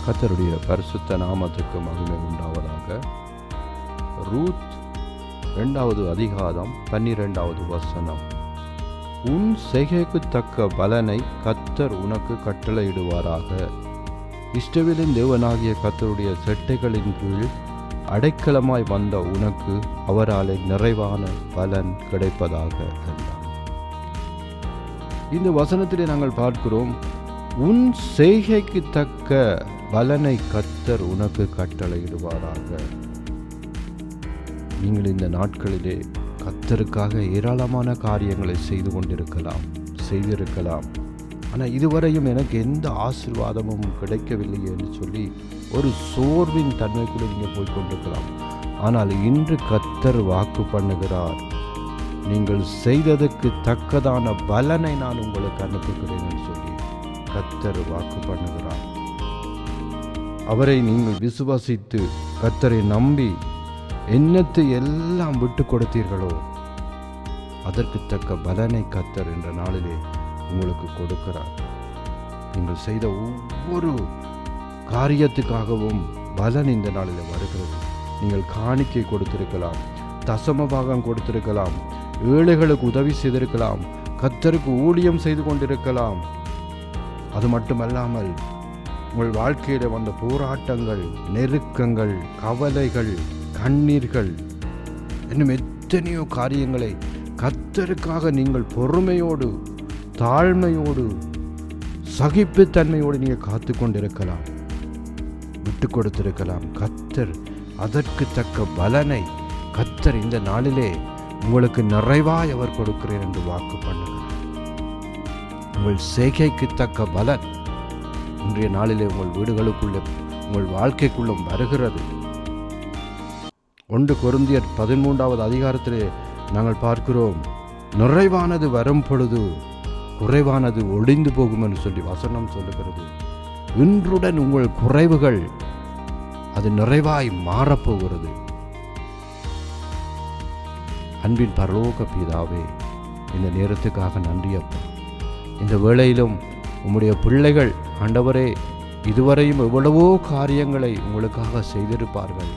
கர்த்தருடைய பரிசுத்த நாமத்துக்கு மகிமை உண்டாவதாக. ரூத் 2வது அதிகாரம் 12வது வசனம். உன் செய்கைக்கு தக்க பலனை கர்த்தர் உனக்கு கட்டளையிடுவாராக. இஸ்ரவேலின் தேவனாகிய கர்த்தருடைய செட்டைகளின் கீழ் அடைக்கலமாய் வந்த உனக்கு அவராலே நிறைவான பலன் கிடைப்பதாக என்றார். இந்த வசனத்திலே நாங்கள் பார்க்கிறோம், உன் செய்கைக்கு தக்க பலனை கர்த்தர் உனக்கு கட்டளையிடுவாராக. நீங்கள் இந்த நாட்களிலே கர்த்தருக்காக ஏராளமான காரியங்களை செய்திருக்கலாம். ஆனால் இதுவரையும் எனக்கு எந்த ஆசீர்வாதமும் கிடைக்கவில்லை என்று சொல்லி ஒரு சோர்வின் தன்மைக்குள்ளே நீங்கள் போய்கொண்டிருக்கலாம். ஆனால் இன்று கர்த்தர் வாக்கு பண்ணுகிறார், நீங்கள் செய்ததற்கு தக்கதான பலனை நான் உங்களுக்கு அனுப்புகிறேன் என்று சொல்லி கர்த்தர் வாக்கு பண்ணுகிறார். அவரை நீங்கள் விசுவாசித்து கர்த்தரை நம்பி என்னத்தை எல்லாம் விட்டு கொடுத்தீர்களோ அதற்கு தக்க பலனை கர்த்தர் என்ற நாளிலே உங்களுக்கு கொடுக்கிறார். நீங்கள் செய்த ஒவ்வொரு காரியத்துக்காகவும் பலன் இந்த நாளில் வருகிறது. நீங்கள் காணிக்கை கொடுத்திருக்கலாம், தசம பாகம் கொடுத்திருக்கலாம், ஏழைகளுக்கு உதவி செய்திருக்கலாம், கர்த்தருக்கு ஊழியம் செய்து கொண்டிருக்கலாம். அது மட்டுமல்லாமல் உங்கள் வாழ்க்கையில் வந்த போராட்டங்கள், நெருக்கங்கள், கவலைகள், கண்ணீர்கள், இன்னும் எத்தனையோ காரியங்களை கர்த்தருக்காக நீங்கள் பொறுமையோடு, தாழ்மையோடு, சகிப்புத்தன்மையோடு நீங்கள் காத்து கொண்டிருக்கலாம், விட்டு கொடுத்திருக்கலாம். கர்த்தர் அதற்கு தக்க பலனை கர்த்தர் இந்த நாளிலே உங்களுக்கு நிறைவாய் அவர் கொடுக்கிறேன் என்று வாக்கு பண்ணுகிறார். உங்கள் செய்கைக்கு தக்க பலன் இன்றைய நாளிலே உங்கள் வீடுகளுக்குள்ளே, உங்கள் வாழ்க்கைக்குள்ளும் வருகிறது. 1 கொரிந்தியர் 13வது அதிகாரத்திலே நாங்கள் பார்க்கிறோம், நிறைவானது வரும் பொழுது குறைவானது ஒழிந்து போகும் என்று சொல்லி வசனம் சொல்லுகிறது. இன்றுடன் உங்கள் குறைவுகள் அது நிறைவாய் மாறப்போகிறது. அன்பின் பரலோக பிதாவே, இந்த நேரத்துக்காக நன்றி அப்பா. இந்த வேளையிலும் உம்முடைய பிள்ளைகள் ஆண்டவரே இதுவரையும் எவ்வளவோ காரியங்களை உங்களுக்காக செய்திருப்பார்கள்.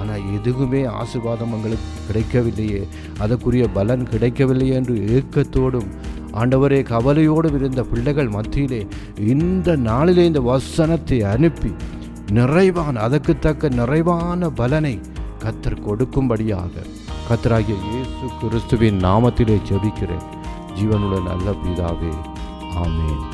ஆனால் எதுவுமே ஆசீர்வாதம் எங்களுக்கு கிடைக்கவில்லையே, அதற்குரிய பலன் கிடைக்கவில்லையே என்று ஏக்கத்தோடும் ஆண்டவரே கவலையோடும் இருந்த பிள்ளைகள் மத்தியிலே இந்த நாளிலே இந்த வசனத்தை அனுப்பி அதற்கு தக்க நிறைவான பலனை கர்த்தர் கொடுக்கும்படியாக கர்த்தராகிய இயேசு கிறிஸ்துவின் நாமத்திலே ஜெபிக்கிறேன் ஜீவனுள்ள நல்ல பிதாவே, ஆமென்.